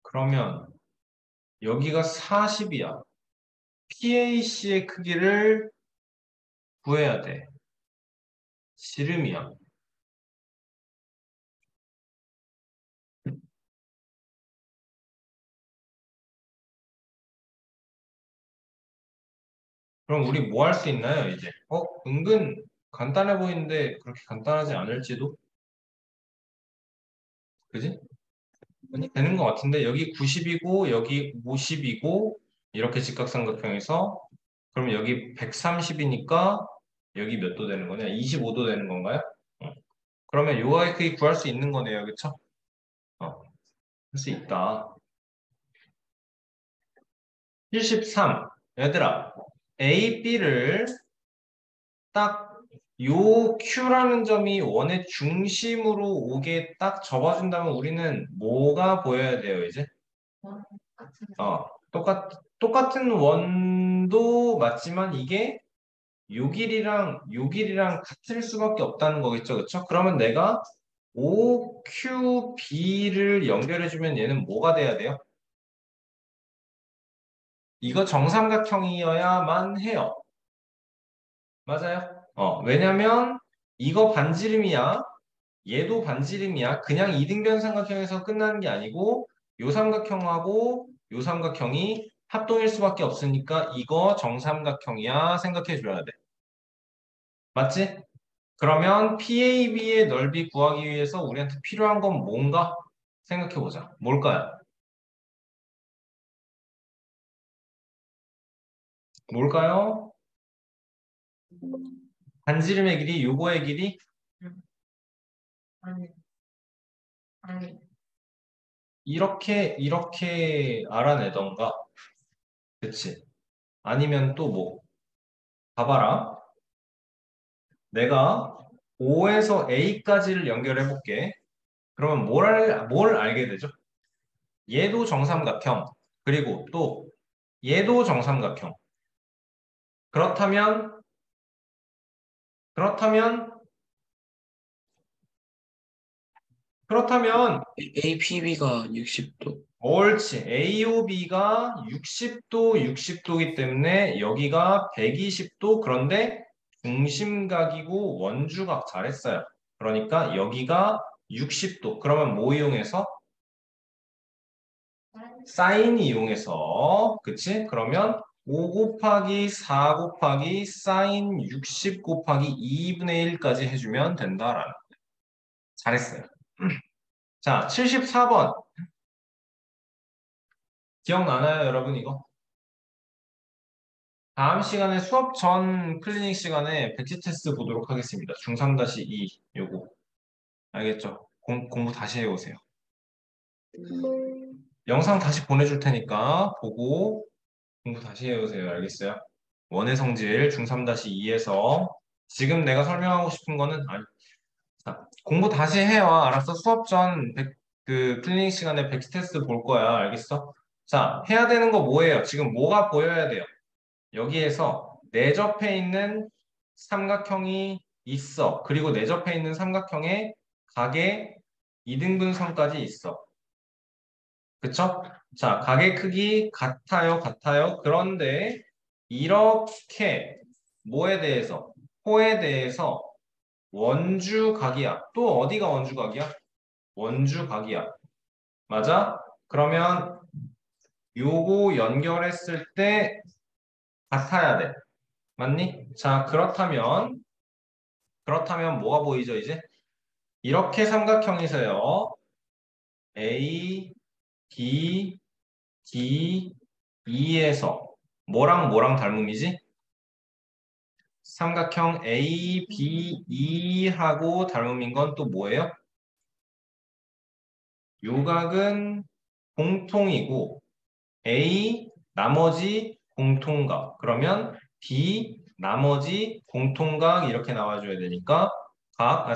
S1: 그러면 여기가 40이야. PAC의 크기를 구해야 돼. 지름이야. 그럼 우리 뭐 할 수 있나요, 이제? 은근 간단해 보이는데 그렇게 간단하지 않을지도? 그지? 아니, 되는 것 같은데 여기 90이고 여기 50이고 이렇게 직각삼각형에서 그럼 여기 130이니까 여기 몇 도 되는 거냐? 25도 되는 건가요? 어. 그러면 요거의 크기 구할 수 있는 거네요. 그쵸? 할 수 있다. 73. 얘들아, A, B를 딱 요 Q라는 점이 원의 중심으로 오게 딱 접어준다면 우리는 뭐가 보여야 돼요, 이제? 어, 똑같은 원도 맞지만 이게 요 길이랑 같을 수밖에 없다는 거겠죠, 그쵸? 그러면 내가 OQB를 연결해주면 얘는 뭐가 돼야 돼요? 이거 정삼각형이어야만 해요. 맞아요? 왜냐면 이거 반지름이야. 얘도 반지름이야. 그냥 이등변 삼각형에서 끝나는 게 아니고 요 삼각형하고 요 삼각형이 합동일 수밖에 없으니까 이거 정삼각형이야 생각해 줘야 돼. 맞지? 그러면 PAB의 넓이 구하기 위해서 우리한테 필요한 건 뭔가 생각해 보자. 뭘까요? 뭘까요? 반지름의 길이, 요거의 길이
S2: 응. 아니, 아니.
S1: 이렇게 알아내던가. 그치? 아니면 또 뭐? 봐봐라. 내가 O에서 A까지를 연결해 볼게. 그러면 뭘 알게 되죠? 얘도 정삼각형. 그리고 또 얘도 정삼각형. 그렇다면, 그렇다면, 그렇다면,
S3: APB가 60도.
S1: 옳지. AOB가 60도, 60도이기 때문에 여기가 120도. 그런데 중심각이고 원주각 잘했어요. 그러니까 여기가 60도. 그러면 뭐 이용해서? 사인 이용해서. 그치? 그러면 5 곱하기 4 곱하기 사인 60 곱하기 2분의 1까지 해주면 된다라는. 잘했어요. 자, 74번. 기억나나요, 여러분, 이거? 다음 시간에 수업 전 클리닉 시간에 백지 테스트 보도록 하겠습니다. 중3-2 요거. 알겠죠? 공부 다시 해오세요. 영상 다시 보내줄 테니까 보고 공부 다시 해오세요. 알겠어요? 원의 성질 중3-2에서 지금 내가 설명하고 싶은 거는 아니, 자, 공부 다시 해요. 알았어? 수업 전 그 클리닉 시간에 백지 테스트 볼 거야. 알겠어? 자, 해야 되는 거 뭐예요? 지금 뭐가 보여야 돼요? 여기에서 내접해 있는 삼각형이 있어. 그리고 내접해 있는 삼각형에 각의 이등분선까지 있어. 그쵸? 자, 각의 크기 같아요, 같아요. 그런데 이렇게 뭐에 대해서, 호에 대해서 원주각이야. 또 어디가 원주각이야? 원주각이야. 맞아? 그러면 요거 연결했을 때 같아야 돼. 맞니? 자, 그렇다면 뭐가 보이죠, 이제? 이렇게 삼각형에서요. A, B, D, E에서 뭐랑 뭐랑 닮음이지? 삼각형 A, B, E하고 닮음인 건 또 뭐예요? 요각은 공통이고 A 나머지 공통각. 그러면 B 나머지 공통각 이렇게 나와줘야 되니까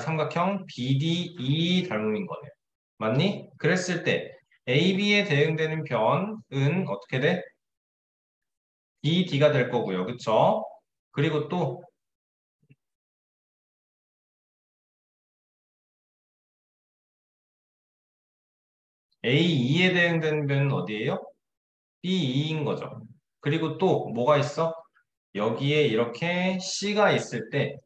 S1: 삼각형 BDE 닮음인 거네요. 맞니? 그랬을 때 AB에 대응되는 변은 어떻게 돼? BD가 될 거고요. 그쵸? 그리고 또 A2에 대응되는 변은 어디예요? B2인 거죠. 그리고 또 뭐가 있어? 여기에 이렇게 C가 있을 때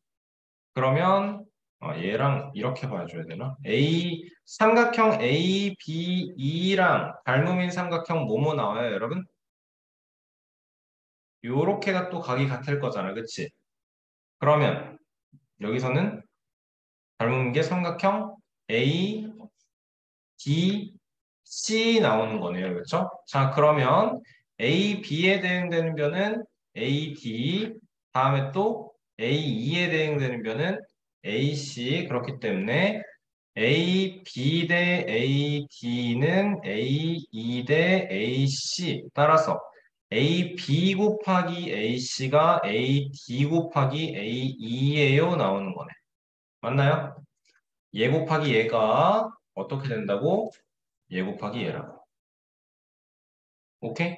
S1: 그러면 얘랑 이렇게 봐줘야 되나? 삼각형 A, B, E랑 닮음인 삼각형 뭐뭐 나와요, 여러분? 요렇게가 또 각이 같을 거잖아, 그치? 그러면 여기서는 닮은 게 삼각형 A, D, C 나오는 거네요, 그렇죠? 자, 그러면 A, B에 대응되는 변은 A, D, 다음에 또 A, E에 대응되는 변은 A, C 그렇기 때문에 A, B 대 A, D는 A, E 대 A, C 따라서 A, B 곱하기 A, C가 A, D 곱하기 A, E예요 나오는 거네. 맞나요? 얘 곱하기 얘가 어떻게 된다고? 얘 곱하기 얘라고. 오케이?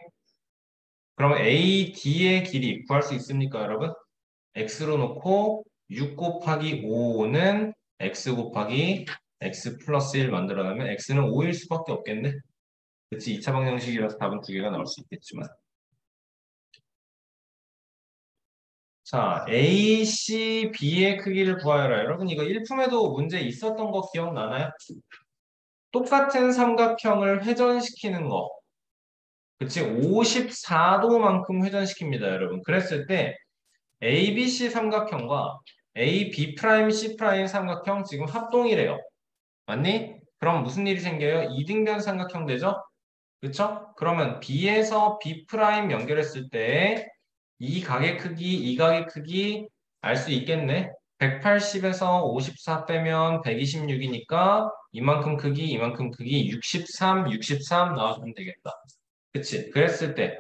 S1: 그러면 A, D의 길이 구할 수 있습니까, 여러분? X로 놓고 6 곱하기 5는 X 곱하기 X 플러스 1 만들어내면 X는 5일 수밖에 없겠네? 그치? 2차 방정식이라서 답은 두 개가 나올 수 있겠지만. 자, A, C, B의 크기를 구하여라. 여러분, 이거 1품에도 문제 있었던 거 기억나나요? 똑같은 삼각형을 회전시키는 거. 그치? 54도만큼 회전시킵니다, 여러분. 그랬을 때 ABC 삼각형과 AB'C' 삼각형 지금 합동이래요. 맞니? 그럼 무슨 일이 생겨요? 이등변 삼각형 되죠? 그쵸? 그러면 B에서 B' 연결했을 때 이 각의 크기, 이 각의 크기 알 수 있겠네? 180에서 54 빼면 126이니까 이만큼 크기, 이만큼 크기 63, 63 나와주면 되겠다. 그치? 그랬을 때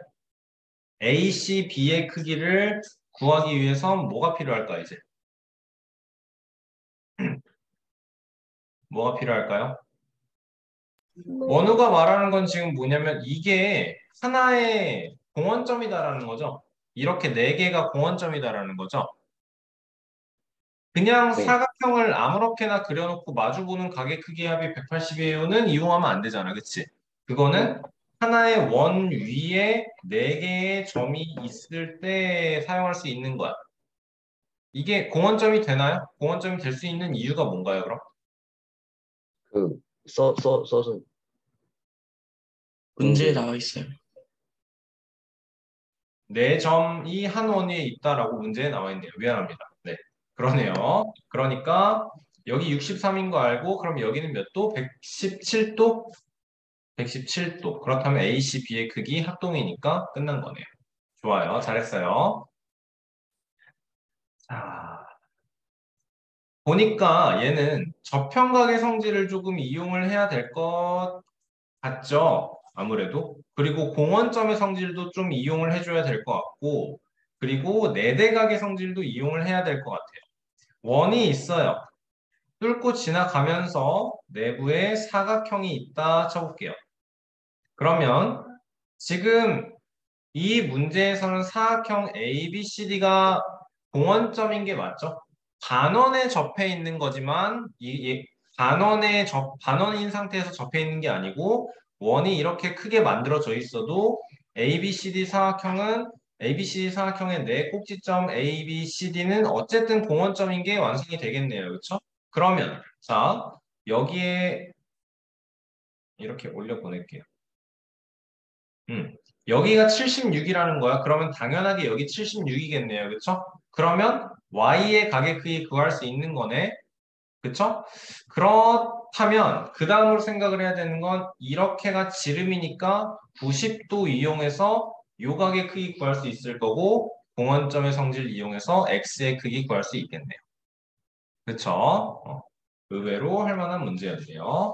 S1: AC, B의 크기를 구하기 위해선 뭐가 필요할까, 이제? 뭐가 필요할까요? 원우가 말하는 건 지금 뭐냐면 이게 하나의 공원점이다라는 거죠. 이렇게 네 개가 공원점이다라는 거죠. 그냥
S3: 네.
S1: 사각형을 아무렇게나 그려놓고 마주보는 각의 크기 합이 180이에요는 이용하면 안 되잖아. 그치? 그거는 하나의 원 위에 네 개의 점이 있을 때 사용할 수 있는 거야. 이게 공원점이 되나요? 공원점이 될 수 있는 이유가 뭔가요, 그럼?
S4: 써서
S3: 문제에
S4: 문제.
S3: 나와 있어요.
S1: 네 점이 한 원위에 있다라고 문제에 나와 있네요. 미안합니다. 네. 그러네요. 그러니까 여기 63인 거 알고 그럼 여기는 몇 도? 117도? 117도. 그렇다면 AC, B의 크기 합동이니까 끝난 거네요. 좋아요. 잘했어요. 자, 보니까 얘는 저평각의 성질을 조금 이용을 해야 될 것 같죠? 아무래도. 그리고 공원점의 성질도 좀 이용을 해줘야 될 것 같고, 그리고 네대각의 성질도 이용을 해야 될 것 같아요. 원이 있어요. 뚫고 지나가면서 내부에 사각형이 있다 쳐볼게요. 그러면 지금 이 문제에서는 사각형 ABCD가 공원점인 게 맞죠? 반원에 접해 있는 거지만 반원인 상태에서 접해 있는 게 아니고 원이 이렇게 크게 만들어져 있어도 ABCD 사각형의 네 꼭지점 ABCD는 어쨌든 공원점인 게 완성이 되겠네요. 그렇죠? 그러면 자 여기에 이렇게 올려 보낼게요. 여기가 76이라는 거야. 그러면 당연하게 여기 76이겠네요. 그쵸? 그러면 y의 각의 크기 구할 수 있는 거네. 그쵸? 그렇다면 그 다음으로 생각을 해야 되는 건 이렇게가 지름이니까 90도 이용해서 요 각의 크기 구할 수 있을 거고 공원점의 성질 이용해서 x의 크기 구할 수 있겠네요. 그쵸? 의외로 할 만한 문제였네요.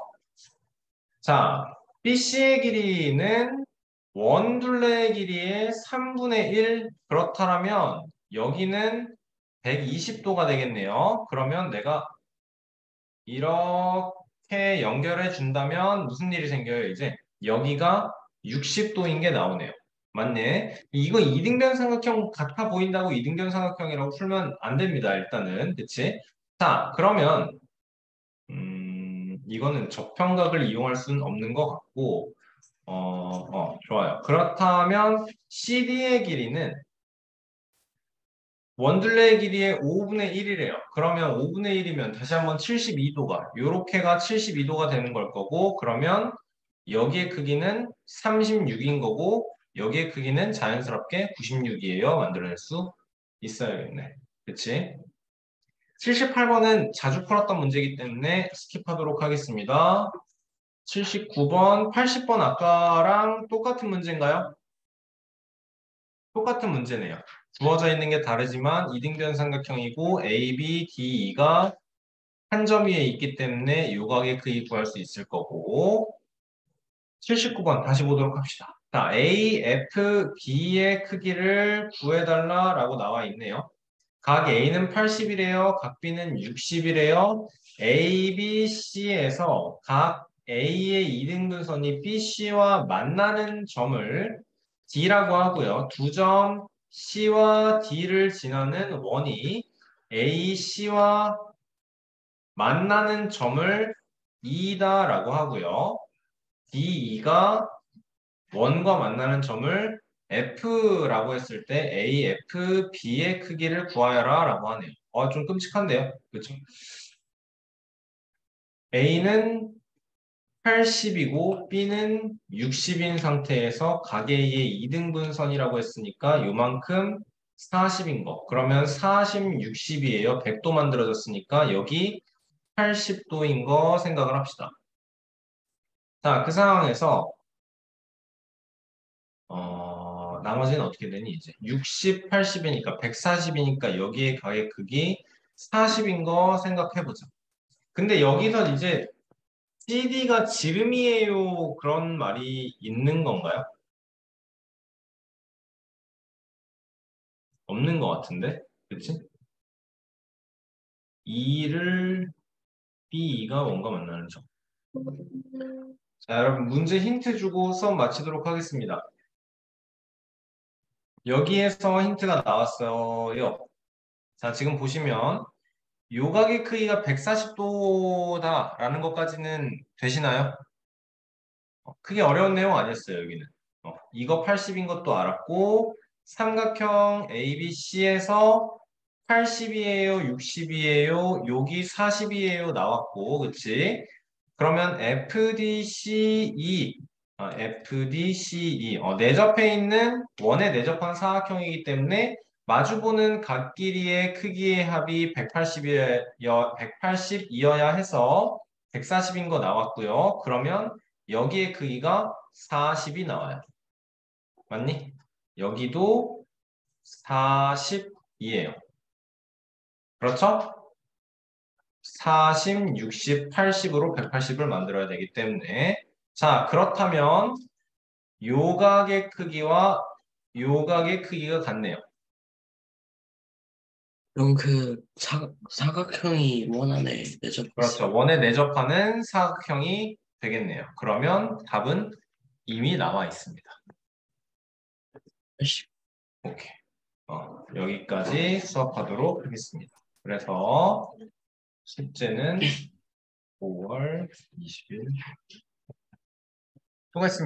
S1: 자, BC의 길이는 원둘레의 길이의 3분의 1 그렇다면 여기는 120도가 되겠네요. 그러면 내가 이렇게 연결해 준다면 무슨 일이 생겨요? 이제 여기가 60도인 게 나오네요. 맞네. 이거 이등변 삼각형 같아 보인다고 이등변 삼각형이라고 풀면 안 됩니다. 일단은. 그치? 자, 그러면 이거는 접평각을 이용할 수는 없는 것 같고 좋아요. 그렇다면 CD의 길이는 원둘레의 길이의 5분의 1이래요. 그러면 5분의 1이면 다시 한번 72도가 요렇게가 72도가 되는 걸 거고 그러면 여기의 크기는 36인 거고 여기의 크기는 자연스럽게 96이에요. 만들어낼 수 있어야겠네. 그치? 78번은 자주 풀었던 문제이기 때문에 스킵하도록 하겠습니다. 79번, 80번 아까랑 똑같은 문제인가요? 똑같은 문제네요. 주어져 있는 게 다르지만 이등변 삼각형이고 A, B, D, E가 한 점 위에 있기 때문에 요각의 크기 구할 수 있을 거고 79번 다시 보도록 합시다. 자, A, F, B의 크기를 구해달라라고 나와 있네요. 각 A는 80이래요. 각 B는 60이래요. A, B, C에서 각 A의 이등분선이 BC와 만나는 점을 D라고 하고요. 두 점 C와 D를 지나는 원이 A, C와 만나는 점을 E다라고 하고요. DE가 원과 만나는 점을 F라고 했을 때 AF, B의 크기를 구하여라 라고 하네요. 좀 끔찍한데요. 그렇죠? A는 80이고 B는 60인 상태에서 각A의 이등분선이라고 했으니까 요만큼 40인 거. 그러면 40, 60이에요. 100도 만들어졌으니까 여기 80도인 거 생각을 합시다. 자, 그 상황에서 나머지는 어떻게 되니 이제 60, 80이니까 140이니까 여기에 가의 크기 40인 거 생각해보자. 근데 여기서 이제 CD가 지름이에요 그런 말이 있는 건가요? 없는 것 같은데, 그치? 2를 B2가 원과 만나는 점. 자, 여러분 문제 힌트 주고 수업 마치도록 하겠습니다. 여기에서 힌트가 나왔어요. 자, 지금 보시면 요각의 크기가 140도다라는 것까지는 되시나요? 크게 어려운 내용 아니었어요, 여기는. 이거 80인 것도 알았고, 삼각형 ABC에서 80이에요, 60이에요, 여기 40이에요 나왔고, 그치? 그러면 FDCE, FDCE, 내접해 있는 원에 내접한 사각형이기 때문에 마주보는 각 길이의 크기의 합이 180이어야 해서 140인 거 나왔고요. 그러면 여기의 크기가 40이 나와요. 맞니? 여기도 40이에요. 그렇죠? 40, 60, 80으로 180을 만들어야 되기 때문에 자, 그렇다면 요각의 크기와 요각의 크기가 같네요.
S3: 그럼 그 사각형이 원 안에 내접했어.
S1: 그렇죠. 원에 내접하는 사각형이 되겠네요. 그러면 답은 이미 나와 있습니다.
S3: 80.
S1: 오케이. 여기까지 수업하도록 하겠습니다. 그래서 숙제는 5월 20일 수고했습니다.